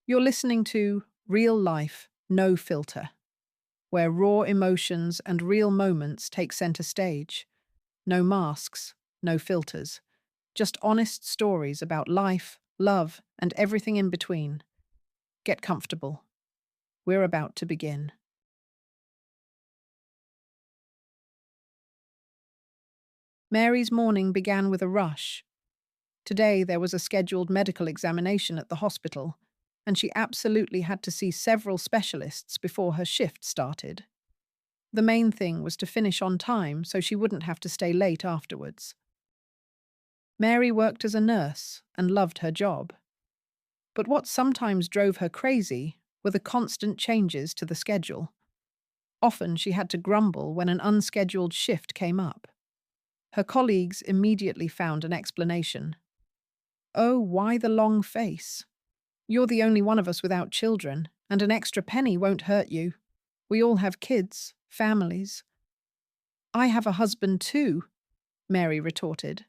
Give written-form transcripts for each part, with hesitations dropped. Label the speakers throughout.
Speaker 1: You're listening to Real Life, No Filter, where raw emotions and real moments take center stage. No masks, no filters. Just honest stories about life, love, and everything in between. Get comfortable. We're about to begin. Mary's morning began with a rush. Today there was a scheduled medical examination at the hospital, and she absolutely had to see several specialists before her shift started. The main thing was to finish on time so she wouldn't have to stay late afterwards. Mary worked as a nurse and loved her job. But what sometimes drove her crazy were the constant changes to the schedule. Often she had to grumble when an unscheduled shift came up. Her colleagues immediately found an explanation. "Oh, why the long face? You're the only one of us without children, and an extra penny won't hurt you. We all have kids, families." "I have a husband too," Mary retorted.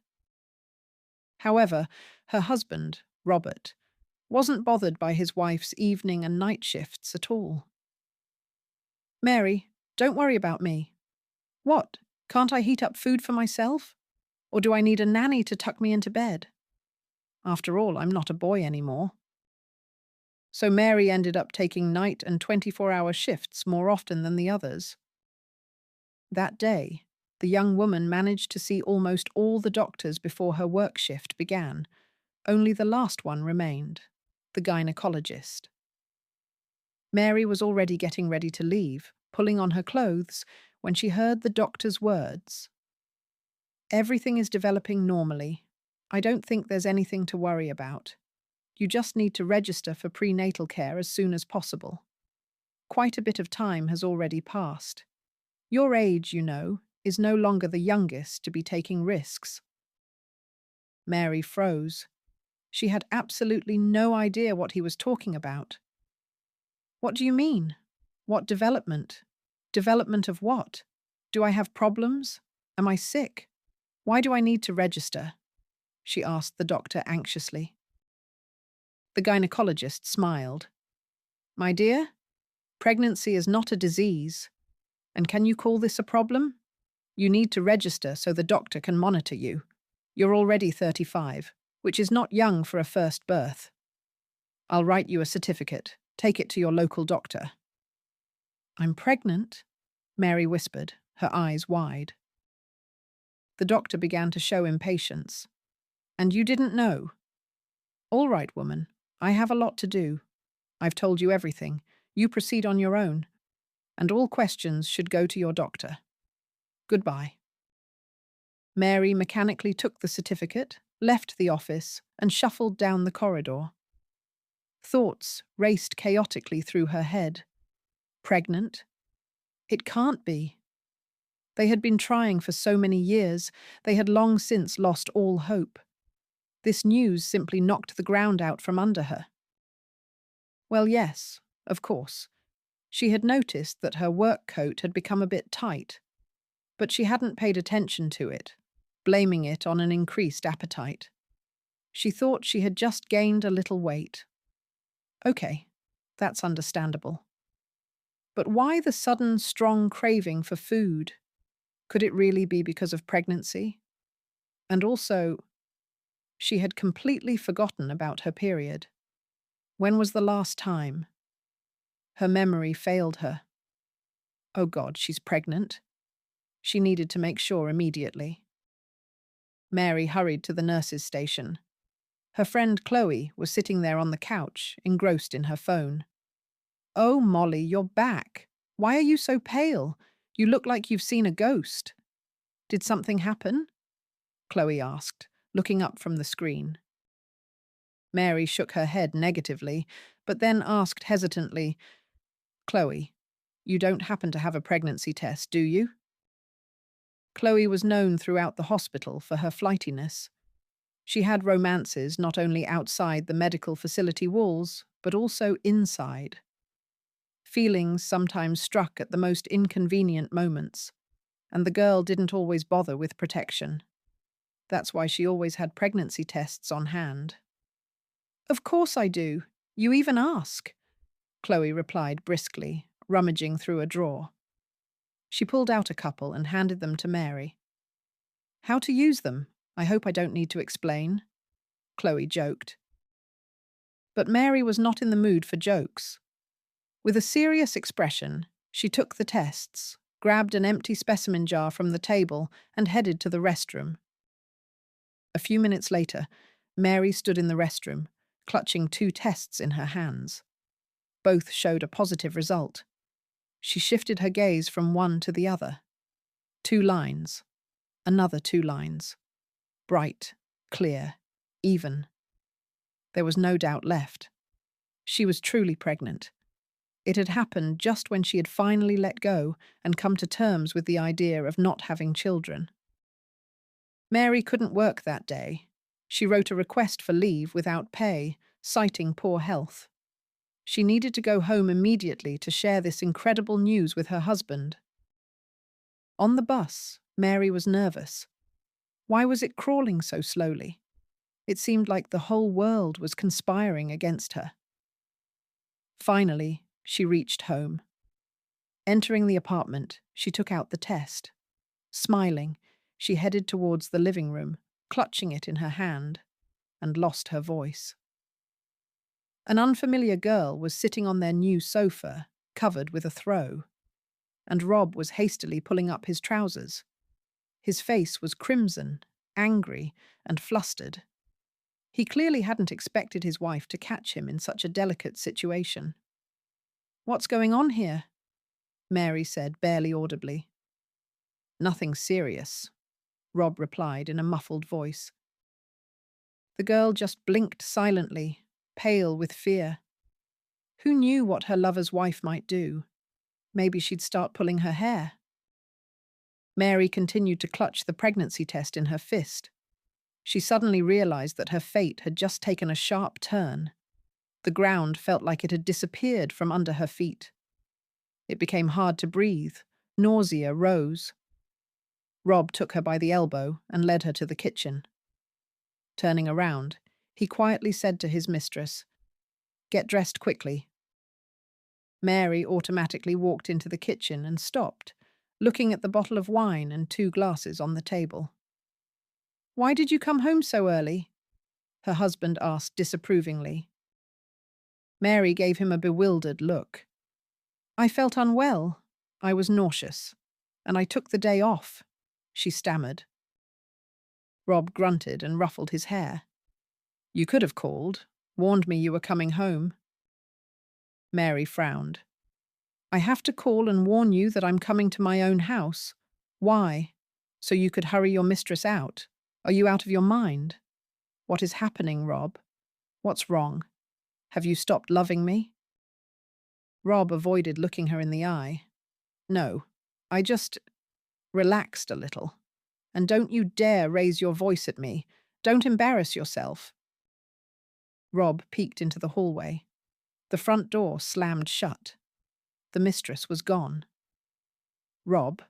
Speaker 1: However, her husband, Robert, wasn't bothered by his wife's evening and night shifts at all. "Mary, don't worry about me." "What? Can't I heat up food for myself? Or do I need a nanny to tuck me into bed? After all, I'm not a boy anymore." So Mary ended up taking night and 24-hour shifts more often than the others. That day, the young woman managed to see almost all the doctors before her work shift began. Only the last one remained, the gynecologist. Mary was already getting ready to leave, pulling on her clothes, when she heard the doctor's words. "Everything is developing normally. I don't think there's anything to worry about. You just need to register for prenatal care as soon as possible. Quite a bit of time has already passed. Your age, you know, is no longer the youngest to be taking risks." Mary froze. She had absolutely no idea what he was talking about. "What do you mean? What development? Development of what? Do I have problems? Am I sick? Why do I need to register?" she asked the doctor anxiously. The gynecologist smiled. "My dear, pregnancy is not a disease. And can you call this a problem? You need to register so the doctor can monitor you. You're already 35, which is not young for a first birth. I'll write you a certificate. Take it to your local doctor." "I'm pregnant," Mary whispered, her eyes wide. The doctor began to show impatience. "And you didn't know? All right, woman. I have a lot to do. I've told you everything. You proceed on your own. And all questions should go to your doctor. Goodbye." Mary mechanically took the certificate, left the office, and shuffled down the corridor. Thoughts raced chaotically through her head. Pregnant? It can't be. They had been trying for so many years, they had long since lost all hope. This news simply knocked the ground out from under her. Well, yes, of course. She had noticed that her work coat had become a bit tight, but she hadn't paid attention to it, blaming it on an increased appetite. She thought she had just gained a little weight. Okay, that's understandable. But why the sudden, strong craving for food? Could it really be because of pregnancy? And also, she had completely forgotten about her period. When was the last time? Her memory failed her. Oh God, she's pregnant. She needed to make sure immediately. Mary hurried to the nurse's station. Her friend Chloe was sitting there on the couch, engrossed in her phone. "Oh, Molly, you're back. Why are you so pale? You look like you've seen a ghost." "Did something happen?" Chloe asked, looking up from the screen. Mary shook her head negatively, but then asked hesitantly, "Chloe, you don't happen to have a pregnancy test, do you?" Chloe was known throughout the hospital for her flightiness. She had romances not only outside the medical facility walls, but also inside. Feelings sometimes struck at the most inconvenient moments, and the girl didn't always bother with protection. That's why she always had pregnancy tests on hand. "Of course I do. You even ask, Chloe replied briskly, rummaging through a drawer. She pulled out a couple and handed them to Mary. How to use them? I hope I don't need to explain, Chloe joked. But Mary was not in the mood for jokes. With a serious expression, she took the tests, grabbed an empty specimen jar from the table, and headed to the restroom. A few minutes later, Mary stood in the restroom, clutching 2 tests in her hands. Both showed a positive result. She shifted her gaze from one to the other. 2 lines. Another 2 lines. Bright, clear, even. There was no doubt left. She was truly pregnant. It had happened just when she had finally let go and come to terms with the idea of not having children. Mary couldn't work that day. She wrote a request for leave without pay, citing poor health. She needed to go home immediately to share this incredible news with her husband. On the bus, Mary was nervous. Why was it crawling so slowly? It seemed like the whole world was conspiring against her. Finally, she reached home. Entering the apartment, she took out the test. Smiling, she headed towards the living room, clutching it in her hand, and lost her voice. An unfamiliar girl was sitting on their new sofa, covered with a throw, and Rob was hastily pulling up his trousers. His face was crimson, angry, and flustered. He clearly hadn't expected his wife to catch him in such a delicate situation. "What's going on here?" Mary said, barely audibly. "Nothing serious," Rob replied in a muffled voice. The girl just blinked silently, pale with fear. Who knew what her lover's wife might do? Maybe she'd start pulling her hair. Mary continued to clutch the pregnancy test in her fist. She suddenly realized that her fate had just taken a sharp turn. The ground felt like it had disappeared from under her feet. It became hard to breathe. Nausea rose. Rob took her by the elbow and led her to the kitchen. Turning around, he quietly said to his mistress, "Get dressed quickly." Mary automatically walked into the kitchen and stopped, looking at the bottle of wine and 2 glasses on the table. "Why did you come home so early?" her husband asked disapprovingly. Mary gave him a bewildered look. "I felt unwell. I was nauseous. And I took the day off," she stammered. Rob grunted and ruffled his hair. "You could have called, warned me you were coming home." Mary frowned. "I have to call and warn you that I'm coming to my own house. Why? So you could hurry your mistress out? Are you out of your mind? What is happening, Rob? What's wrong? Have you stopped loving me?" Rob avoided looking her in the eye. "No, I just relaxed a little. And don't you dare raise your voice at me. Don't embarrass yourself." Rob peeked into the hallway. The front door slammed shut. The mistress was gone. "Rob,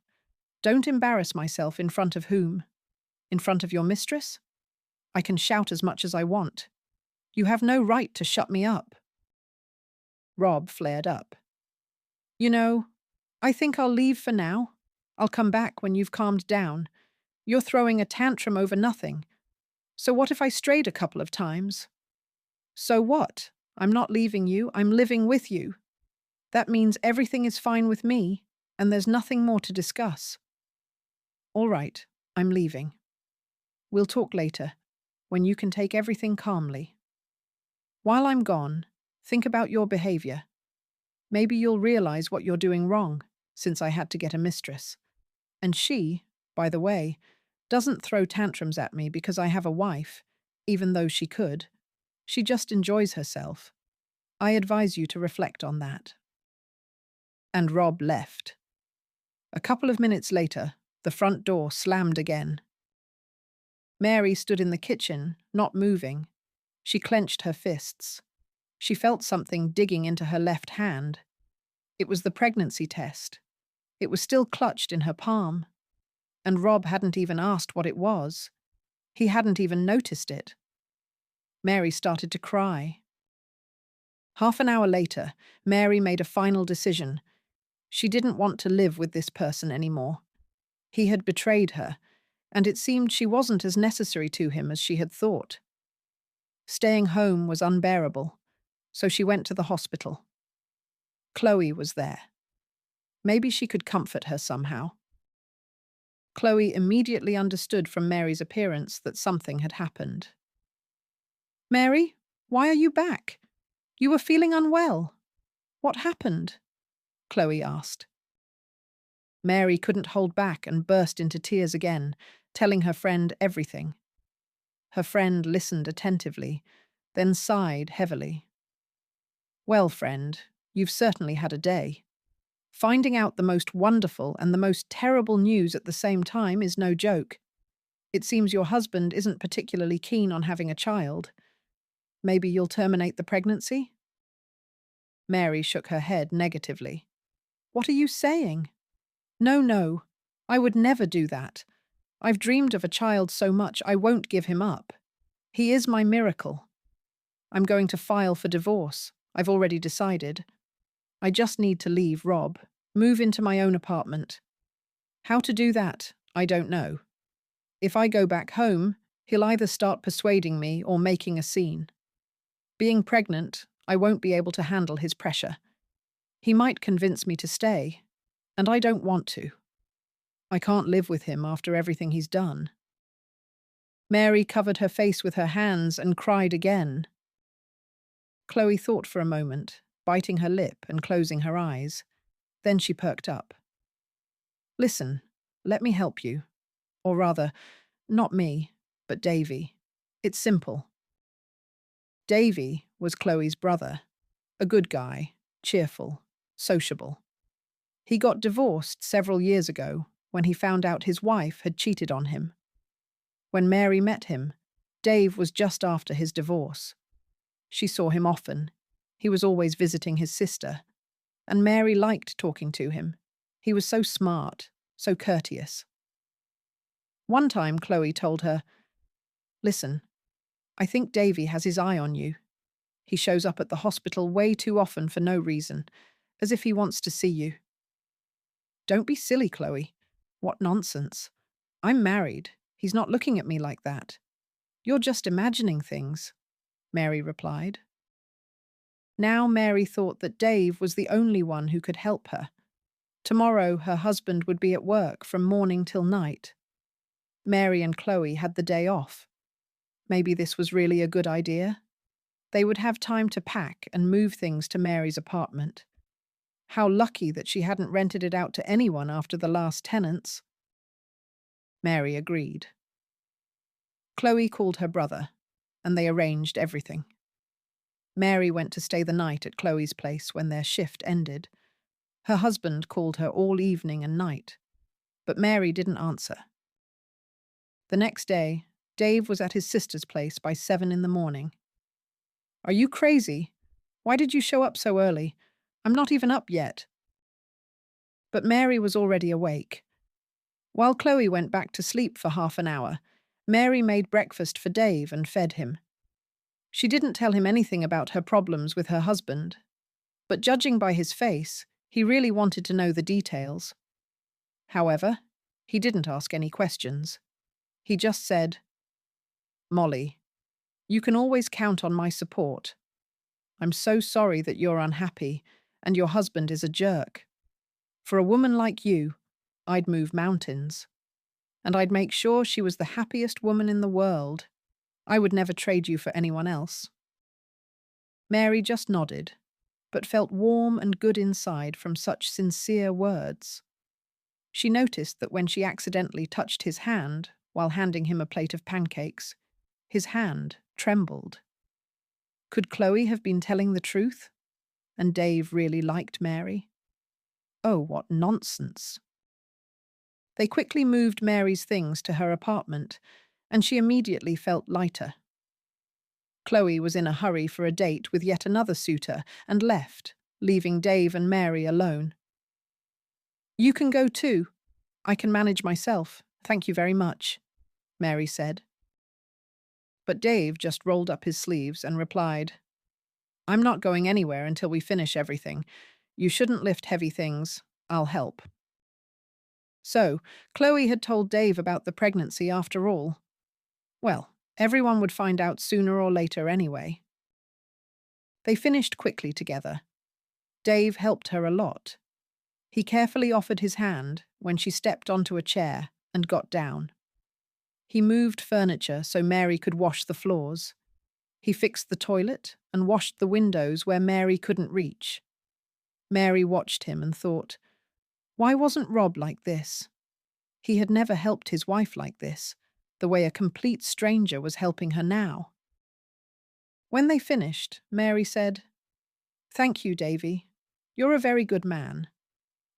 Speaker 1: don't embarrass myself in front of whom? In front of your mistress? I can shout as much as I want. You have no right to shut me up." Rob flared up. "You know, I think I'll leave for now. I'll come back when you've calmed down. You're throwing a tantrum over nothing. So what if I strayed a couple of times?" "So what? I'm not leaving you, I'm living with you. That means everything is fine with me, and there's nothing more to discuss." "All right, I'm leaving. We'll talk later, when you can take everything calmly. While I'm gone, think about your behavior. Maybe you'll realize what you're doing wrong, since I had to get a mistress. And she, by the way, doesn't throw tantrums at me because I have a wife, even though she could. She just enjoys herself. I advise you to reflect on that." And Rob left. A couple of minutes later, the front door slammed again. Mary stood in the kitchen, not moving. She clenched her fists. She felt something digging into her left hand. It was the pregnancy test. It was still clutched in her palm. And Rob hadn't even asked what it was. He hadn't even noticed it. Mary started to cry. Half an hour later, Mary made a final decision. She didn't want to live with this person anymore. He had betrayed her, and it seemed she wasn't as necessary to him as she had thought. Staying home was unbearable, so she went to the hospital. Chloe was there. Maybe she could comfort her somehow. Chloe immediately understood from Mary's appearance that something had happened. "Mary, why are you back? You were feeling unwell. What happened?" Chloe asked. Mary couldn't hold back and burst into tears again, telling her friend everything. Her friend listened attentively, then sighed heavily. "Well, friend, you've certainly had a day. Finding out the most wonderful and the most terrible news at the same time is no joke. It seems your husband isn't particularly keen on having a child. Maybe you'll terminate the pregnancy?" Mary shook her head negatively. "What are you saying? No, no, I would never do that. I've dreamed of a child so much I won't give him up. He is my miracle. I'm going to file for divorce. I've already decided. I just need to leave Rob, move into my own apartment. How to do that, I don't know. If I go back home, he'll either start persuading me or making a scene. Being pregnant, I won't be able to handle his pressure. He might convince me to stay, and I don't want to. I can't live with him after everything he's done." Mary covered her face with her hands and cried again. Chloe thought for a moment, biting her lip and closing her eyes. Then she perked up. "Listen, let me help you. Or rather, not me, but Davy. It's simple." Davy was Chloe's brother, a good guy, cheerful, sociable. He got divorced several years ago when he found out his wife had cheated on him. When Mary met him, Dave was just after his divorce. She saw him often. He was always visiting his sister, and Mary liked talking to him. He was so smart, so courteous. One time Chloe told her, "Listen, I think Davy has his eye on you. He shows up at the hospital way too often for no reason, as if he wants to see you." "Don't be silly, Chloe. What nonsense. I'm married. He's not looking at me like that. You're just imagining things," Mary replied. Now Mary thought that Dave was the only one who could help her. Tomorrow her husband would be at work from morning till night. Mary and Chloe had the day off. Maybe this was really a good idea. They would have time to pack and move things to Mary's apartment. How lucky that she hadn't rented it out to anyone after the last tenants. Mary agreed. Chloe called her brother, and they arranged everything. Mary went to stay the night at Chloe's place when their shift ended. Her husband called her all evening and night, but Mary didn't answer. The next day, Dave was at his sister's place by 7 in the morning. "Are you crazy? Why did you show up so early? I'm not even up yet." But Mary was already awake. While Chloe went back to sleep for half an hour, Mary made breakfast for Dave and fed him. She didn't tell him anything about her problems with her husband, but judging by his face, he really wanted to know the details. However, he didn't ask any questions. He just said, "Molly, you can always count on my support. I'm so sorry that you're unhappy and your husband is a jerk. For a woman like you, I'd move mountains. And I'd make sure she was the happiest woman in the world. I would never trade you for anyone else." Mary just nodded, but felt warm and good inside from such sincere words. She noticed that when she accidentally touched his hand while handing him a plate of pancakes, his hand trembled. Could Chloe have been telling the truth? And Dave really liked Mary? Oh, what nonsense. They quickly moved Mary's things to her apartment, and she immediately felt lighter. Chloe was in a hurry for a date with yet another suitor and left, leaving Dave and Mary alone. "You can go too. I can manage myself. Thank you very much," Mary said. But Dave just rolled up his sleeves and replied, I'm not going anywhere until we finish everything. You shouldn't lift heavy things. I'll help. So, Chloe had told Dave about the pregnancy after all. Well, everyone would find out sooner or later anyway. They finished quickly together. Dave helped her a lot. He carefully offered his hand when she stepped onto a chair and got down. He moved furniture so Mary could wash the floors. He fixed the toilet and washed the windows where Mary couldn't reach. Mary watched him and thought, why wasn't Rob like this? He had never helped his wife like this, the way a complete stranger was helping her now. When they finished, Mary said, "Thank you, Davy. You're a very good man.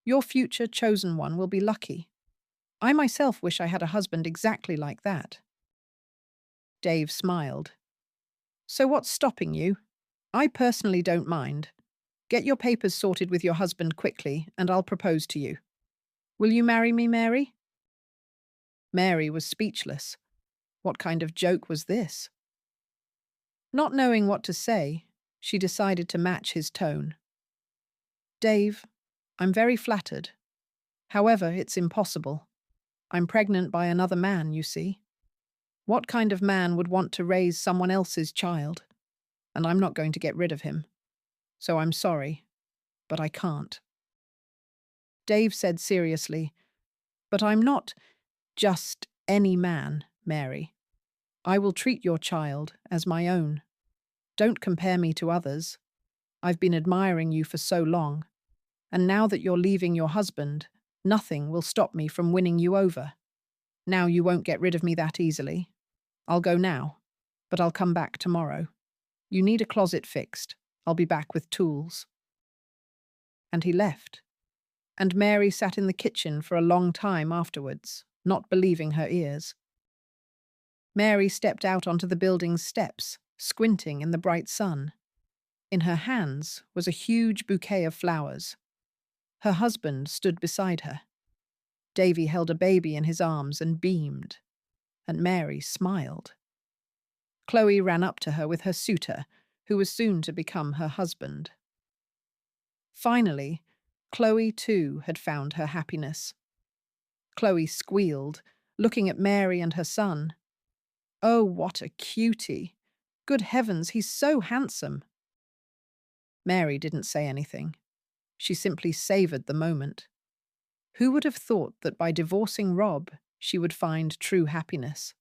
Speaker 1: Your future chosen one will be lucky. I myself wish I had a husband exactly like that." Dave smiled. "So what's stopping you? I personally don't mind. Get your papers sorted with your husband quickly, and I'll propose to you. Will you marry me, Mary?" Mary was speechless. What kind of joke was this? Not knowing what to say, she decided to match his tone. "Dave, I'm very flattered. However, it's impossible. I'm pregnant by another man, you see. What kind of man would want to raise someone else's child? And I'm not going to get rid of him. So I'm sorry, but I can't." Dave said seriously, "But I'm not just any man, Mary. I will treat your child as my own. Don't compare me to others. I've been admiring you for so long, and now that you're leaving your husband, nothing will stop me from winning you over. Now you won't get rid of me that easily. I'll go now, but I'll come back tomorrow. You need a closet fixed. I'll be back with tools." And he left, and Mary sat in the kitchen for a long time afterwards, not believing her ears. Mary stepped out onto the building's steps, squinting in the bright sun. In her hands was a huge bouquet of flowers. Her husband stood beside her. Davy held a baby in his arms and beamed, and Mary smiled. Chloe ran up to her with her suitor, who was soon to become her husband. Finally, Chloe too had found her happiness. Chloe squealed, looking at Mary and her son. "Oh, what a cutie! Good heavens, he's so handsome!" Mary didn't say anything. She simply savoured the moment. Who would have thought that by divorcing Rob, she would find true happiness?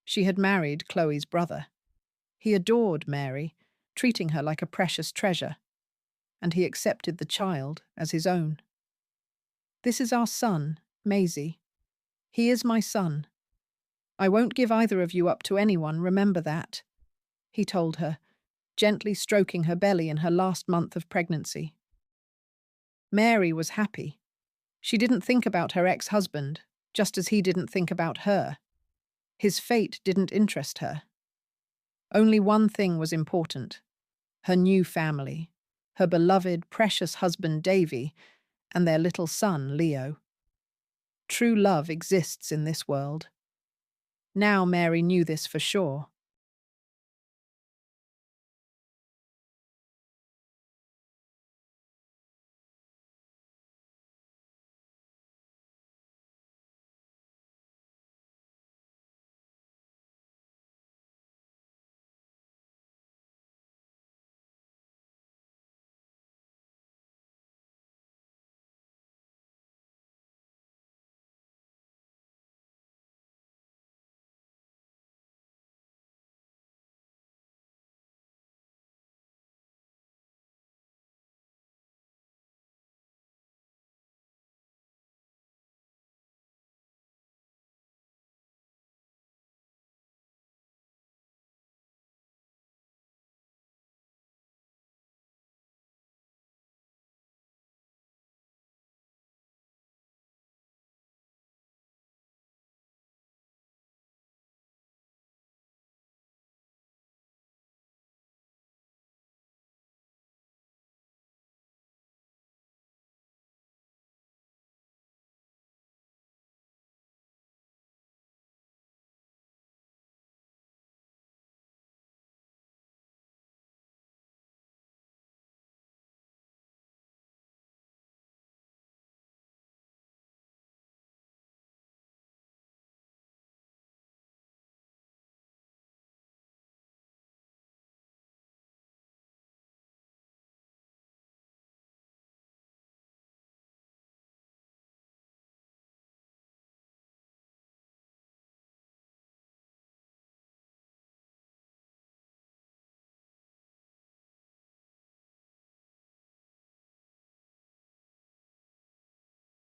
Speaker 1: She had married Chloe's brother. He adored Mary, treating her like a precious treasure, and he accepted the child as his own. "This is our son, Maisie. He is my son. I won't give either of you up to anyone, remember that," he told her, gently stroking her belly in her last month of pregnancy. Mary was happy. She didn't think about her ex-husband, just as he didn't think about her. His fate didn't interest her. Only one thing was important: her new family, her beloved, precious husband Davy, and their little son Leo. True love exists in this world. Now Mary knew this for sure.